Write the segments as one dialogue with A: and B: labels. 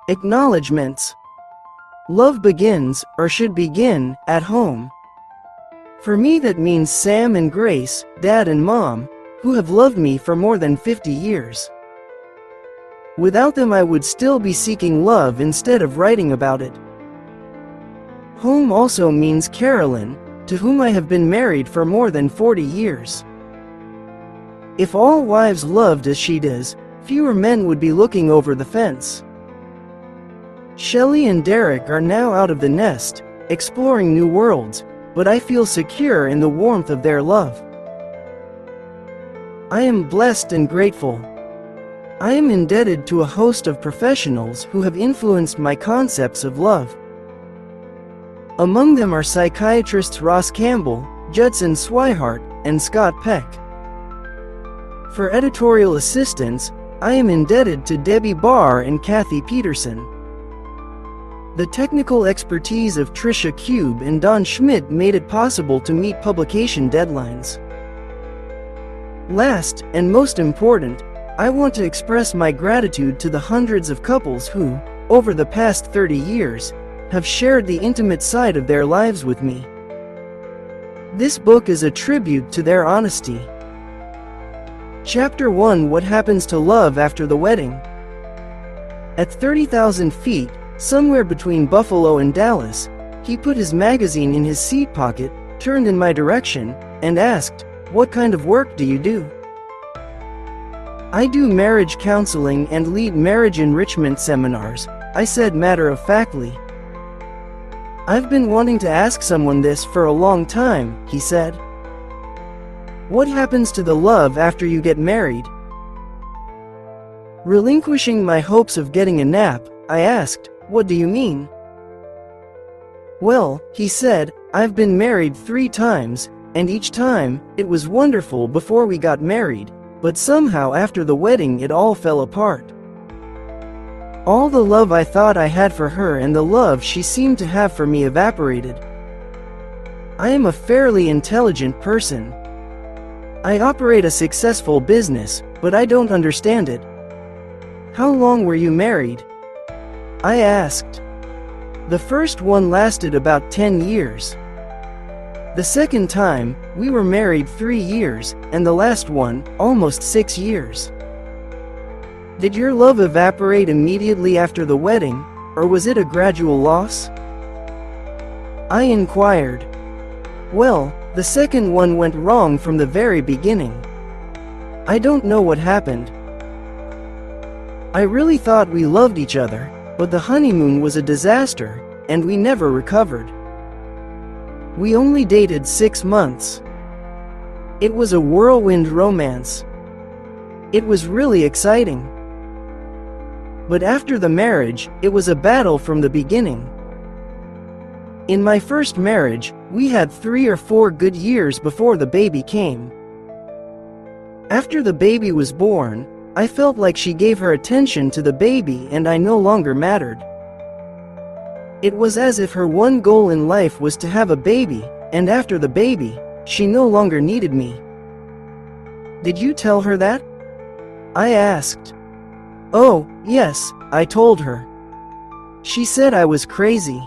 A: Acknowledgements. Love begins, or should begin, at home. For me that means Sam and Grace, Dad and Mom, who have loved me for more than 50 years. Without them I would still be seeking love instead of writing about it. Home also means Carolyn, to whom I have been married for more than 40 years. If all wives loved as she does, fewer men would be looking over the fence. Shelley and Derek are now out of the nest, exploring new worlds, but I feel secure in the warmth of their love. I am blessed and grateful. I am indebted to a host of professionals who have influenced my concepts of love. Among them are psychiatrists Ross Campbell, Judson Swihart, and Scott Peck. For editorial assistance, I am indebted to Debbie Barr and Kathy Peterson. The technical expertise of Tricia Cube and Don Schmidt made it possible to meet publication deadlines. Last, and most important, I want to express my gratitude to the hundreds of couples who, over the past 30 years, have shared the intimate side of their lives with me. This book is a tribute to their honesty. Chapter 1: What Happens to Love After the Wedding. At 30,000 feet, somewhere between Buffalo and Dallas, he put his magazine in his seat pocket, turned in my direction, and asked, "What kind of work do you do?" "I do marriage counseling and lead marriage enrichment seminars," I said matter-of-factly. "I've been wanting to ask someone this for a long time," he said. "What happens to the love after you get married?" Relinquishing my hopes of getting a nap, I asked, "What do you mean?" "Well," he said, "I've been married 3 times, and each time, it was wonderful before we got married, but somehow after the wedding it all fell apart. All the love I thought I had for her and the love she seemed to have for me evaporated. I am a fairly intelligent person. I operate a successful business, but I don't understand it." "How long were you married?" I asked. "The first one lasted about 10 years. The second time, we were married 3 years, and the last one, almost 6 years." "Did your love evaporate immediately after the wedding, or was it a gradual loss?" I inquired. "Well, the second one went wrong from the very beginning. I don't know what happened. I really thought we loved each other, but the honeymoon was a disaster, and we never recovered. We only dated 6 months. It was a whirlwind romance. It was really exciting. But after the marriage, it was a battle from the beginning. In my first marriage, we had 3 or 4 good years before the baby came. After the baby was born, I felt like she gave her attention to the baby and I no longer mattered. It was as if her one goal in life was to have a baby, and after the baby, she no longer needed me. "Did you tell her that?" I asked. "Oh, yes," I told her. She said I was crazy.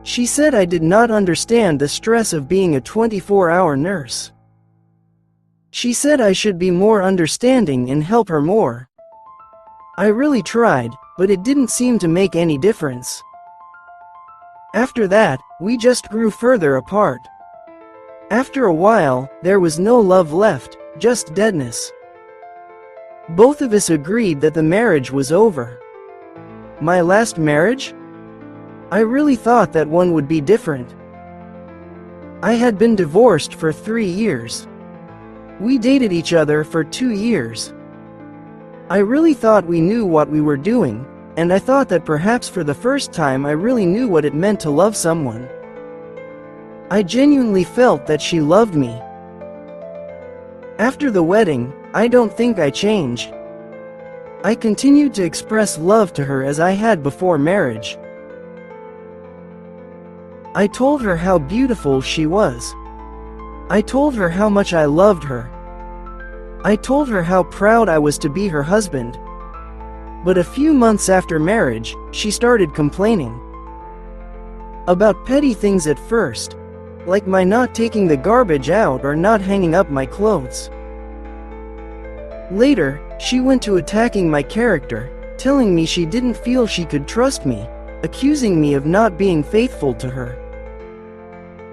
A: She said I did not understand the stress of being a 24-hour nurse. She said I should be more understanding and help her more. I really tried, but it didn't seem to make any difference. After that, we just grew further apart. After a while, there was no love left, just deadness. Both of us agreed that the marriage was over. My last marriage? I really thought that one would be different. I had been divorced for 3 years. We dated each other for 2 years. I really thought we knew what we were doing, and I thought that perhaps for the first time I really knew what it meant to love someone. I genuinely felt that she loved me. After the wedding, I don't think I changed. I continued to express love to her as I had before marriage. I told her how beautiful she was. I told her how much I loved her. I told her how proud I was to be her husband. But a few months after marriage, she started complaining about petty things at first, like my not taking the garbage out or not hanging up my clothes. Later, she went to attacking my character, telling me she didn't feel she could trust me, accusing me of not being faithful to her.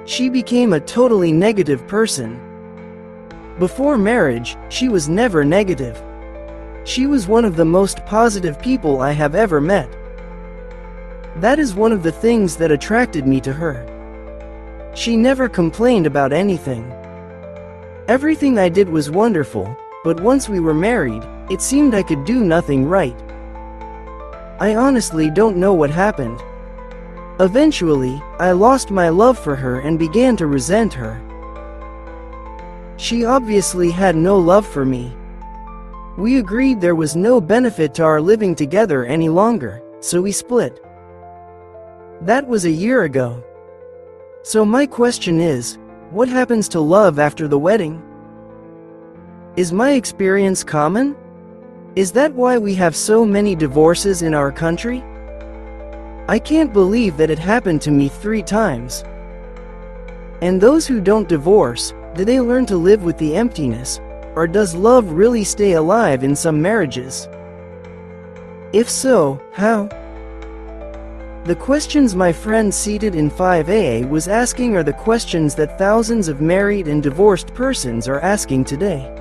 A: She became a totally negative person. Before marriage, she was never negative. She was one of the most positive people I have ever met. That is one of the things that attracted me to her. She never complained about anything. Everything I did was wonderful, but once we were married, it seemed I could do nothing right. I honestly don't know what happened. Eventually, I lost my love for her and began to resent her. She obviously had no love for me. We agreed there was no benefit to our living together any longer, so we split. That was a year ago. So my question is, what happens to love after the wedding? Is my experience common? Is that why we have so many divorces in our country? I can't believe that it happened to me 3 times. And those who don't divorce, do they learn to live with the emptiness, or does love really stay alive in some marriages? If so, how? The questions my friend seated in 5A was asking are the questions that thousands of married and divorced persons are asking today.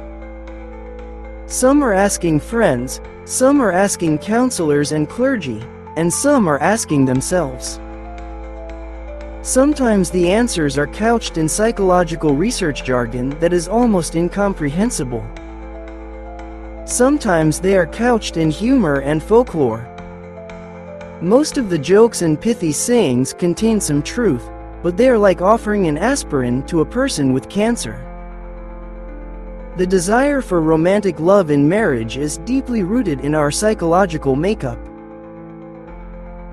A: Some are asking friends, some are asking counselors and clergy, and some are asking themselves. Sometimes the answers are couched in psychological research jargon that is almost incomprehensible. Sometimes they are couched in humor and folklore. Most of the jokes and pithy sayings contain some truth, but they are like offering an aspirin to a person with cancer. The desire for romantic love in marriage is deeply rooted in our psychological makeup.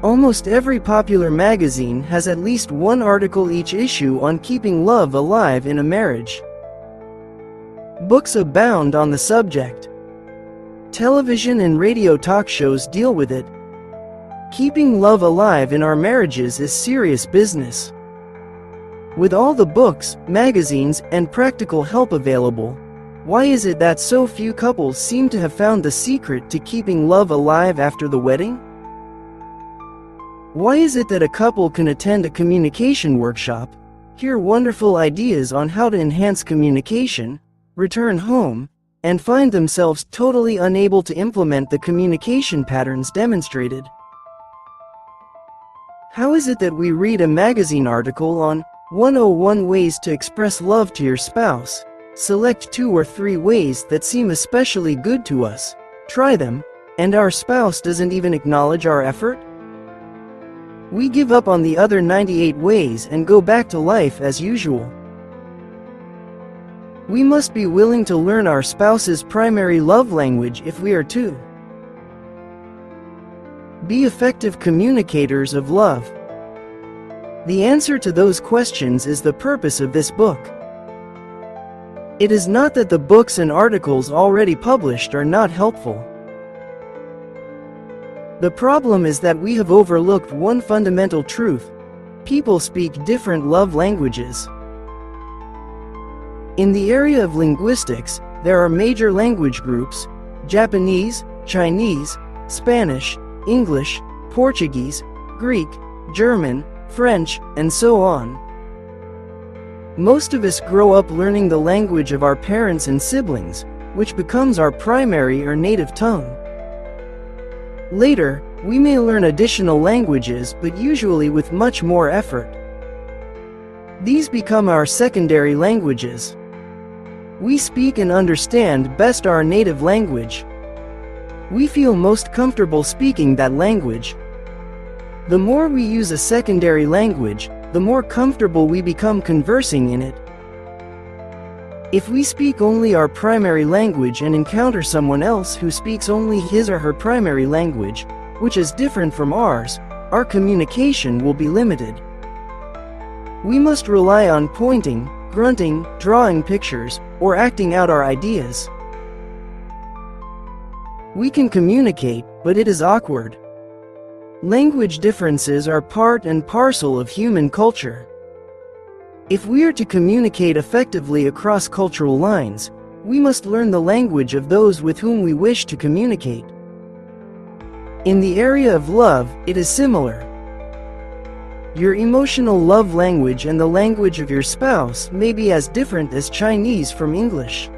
A: Almost every popular magazine has at least one article each issue on keeping love alive in a marriage. Books abound on the subject. Television and radio talk shows deal with it. Keeping love alive in our marriages is serious business. With all the books, magazines, and practical help available, why is it that so few couples seem to have found the secret to keeping love alive after the wedding? Why is it that a couple can attend a communication workshop, hear wonderful ideas on how to enhance communication, return home, and find themselves totally unable to implement the communication patterns demonstrated? How is it that we read a magazine article on 101 ways to express love to your spouse, select 2 or 3 ways that seem especially good to us, try them, and our spouse doesn't even acknowledge our effort? We give up on the other 98 ways and go back to life as usual. We must be willing to learn our spouse's primary love language if we are to be effective communicators of love. The answer to those questions is the purpose of this book. It is not that the books and articles already published are not helpful. The problem is that we have overlooked one fundamental truth: people speak different love languages. In the area of linguistics, there are major language groups: Japanese, Chinese, Spanish, English, Portuguese, Greek, German, French, and so on. Most of us grow up learning the language of our parents and siblings, which becomes our primary or native tongue. Later, we may learn additional languages, but usually with much more effort. These become our secondary languages. We speak and understand best our native language. We feel most comfortable speaking that language. The more we use a secondary language, the more comfortable we become conversing in it. If we speak only our primary language and encounter someone else who speaks only his or her primary language, which is different from ours, our communication will be limited. We must rely on pointing, grunting, drawing pictures, or acting out our ideas. We can communicate, but it is awkward. Language differences are part and parcel of human culture. If we are to communicate effectively across cultural lines, we must learn the language of those with whom we wish to communicate. In the area of love, it is similar. Your emotional love language and the language of your spouse may be as different as Chinese from English.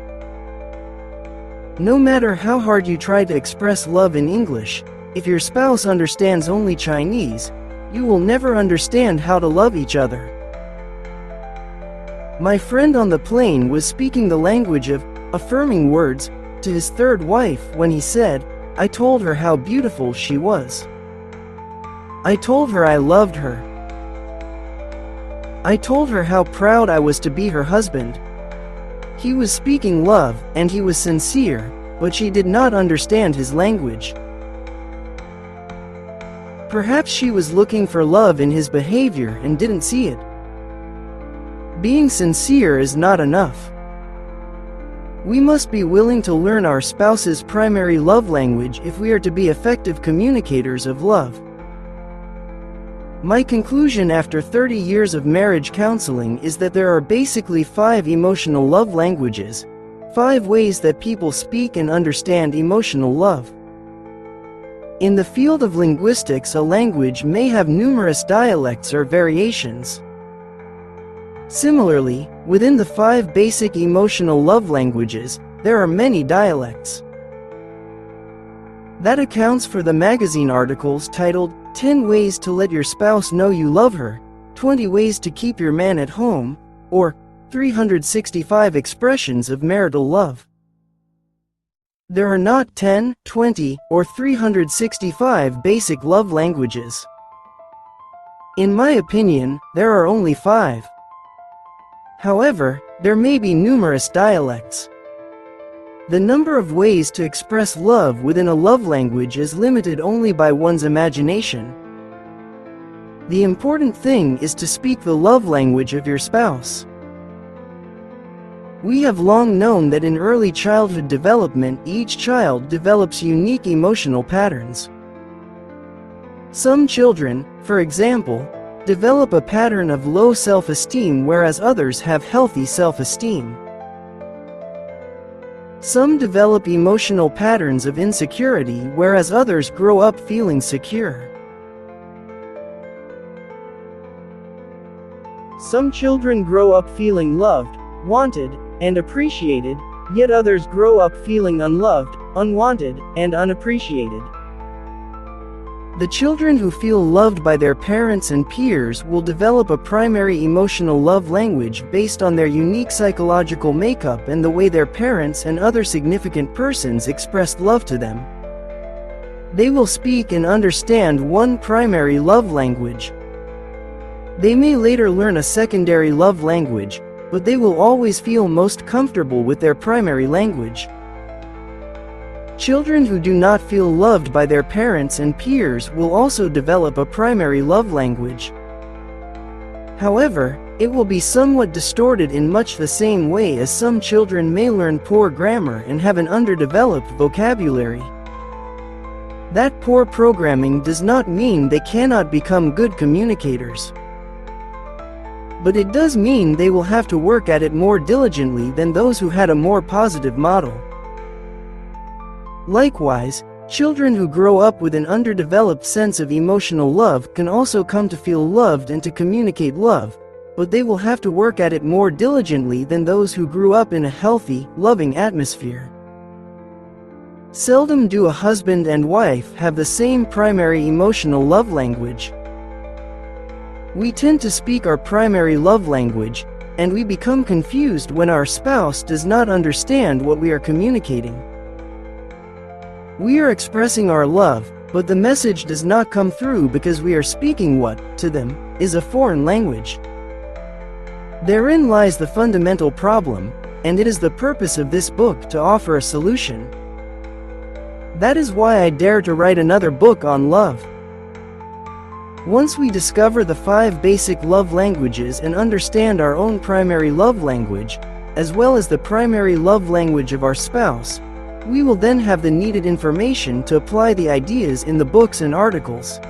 A: No matter how hard you try to express love in English, if your spouse understands only Chinese, you will never understand how to love each other. My friend on the plane was speaking the language of affirming words to his third wife when he said, "I told her how beautiful she was. I told her I loved her. I told her how proud I was to be her husband." He was speaking love, and he was sincere, but she did not understand his language. Perhaps she was looking for love in his behavior and didn't see it. Being sincere is not enough. We must be willing to learn our spouse's primary love language if we are to be effective communicators of love. My conclusion after 30 years of marriage counseling is that there are basically 5 emotional love languages, 5 ways that people speak and understand emotional love. In the field of linguistics, a language may have numerous dialects or variations. Similarly, within the 5 basic emotional love languages, there are many dialects. That accounts for the magazine articles titled 10 Ways to Let Your Spouse Know You Love Her, 20 Ways to Keep Your Man at Home, or 365 Expressions of Marital Love. There are not 10, 20, or 365 basic love languages. In my opinion, there are only 5. However, there may be numerous dialects. The number of ways to express love within a love language is limited only by one's imagination. The important thing is to speak the love language of your spouse. We have long known that in early childhood development, each child develops unique emotional patterns. Some children, for example, develop a pattern of low self-esteem, whereas others have healthy self-esteem. Some develop emotional patterns of insecurity, whereas others grow up feeling secure. Some children grow up feeling loved, wanted, and appreciated, yet others grow up feeling unloved, unwanted, and unappreciated. The children who feel loved by their parents and peers will develop a primary emotional love language based on their unique psychological makeup and the way their parents and other significant persons expressed love to them. They will speak and understand one primary love language. They may later learn a secondary love language, but they will always feel most comfortable with their primary language. Children who do not feel loved by their parents and peers will also develop a primary love language. However, it will be somewhat distorted in much the same way as some children may learn poor grammar and have an underdeveloped vocabulary. That poor programming does not mean they cannot become good communicators. But it does mean they will have to work at it more diligently than those who had a more positive model. Likewise, children who grow up with an underdeveloped sense of emotional love can also come to feel loved and to communicate love, but they will have to work at it more diligently than those who grew up in a healthy, loving atmosphere. Seldom do a husband and wife have the same primary emotional love language. We tend to speak our primary love language, and we become confused when our spouse does not understand what we are communicating. We are expressing our love, but the message does not come through because we are speaking what, to them, is a foreign language. Therein lies the fundamental problem, and it is the purpose of this book to offer a solution. That is why I dare to write another book on love. Once we discover the 5 basic love languages and understand our own primary love language, as well as the primary love language of our spouse, We will then have the needed information to apply the ideas in the books and articles.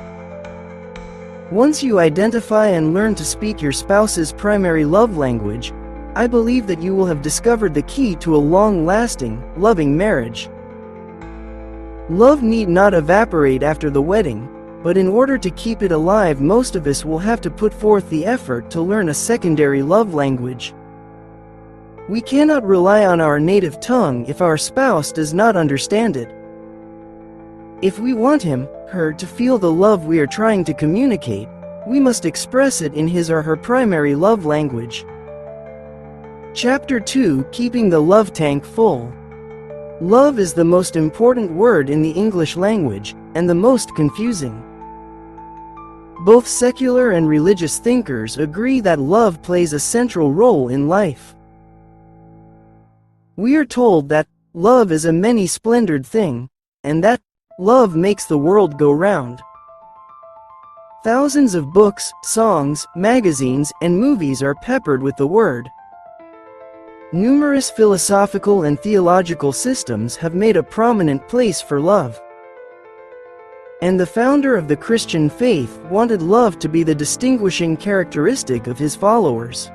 A: Once you identify and learn to speak your spouse's primary love language, I believe that you will have discovered the key to a long-lasting, loving marriage. Love need not evaporate after the wedding, but in order to keep it alive, most of us will have to put forth the effort to learn a secondary love language. We cannot rely on our native tongue if our spouse does not understand it. If we want him, her to feel the love we are trying to communicate, we must express it in his or her primary love language. Chapter 2: Keeping the Love Tank Full. Love is the most important word in the English language, and the most confusing. Both secular and religious thinkers agree that love plays a central role in life. We are told that love is a many-splendored thing, and that love makes the world go round. Thousands of books, songs, magazines, and movies are peppered with the word. Numerous philosophical and theological systems have made a prominent place for love. And the founder of the Christian faith wanted love to be the distinguishing characteristic of his followers.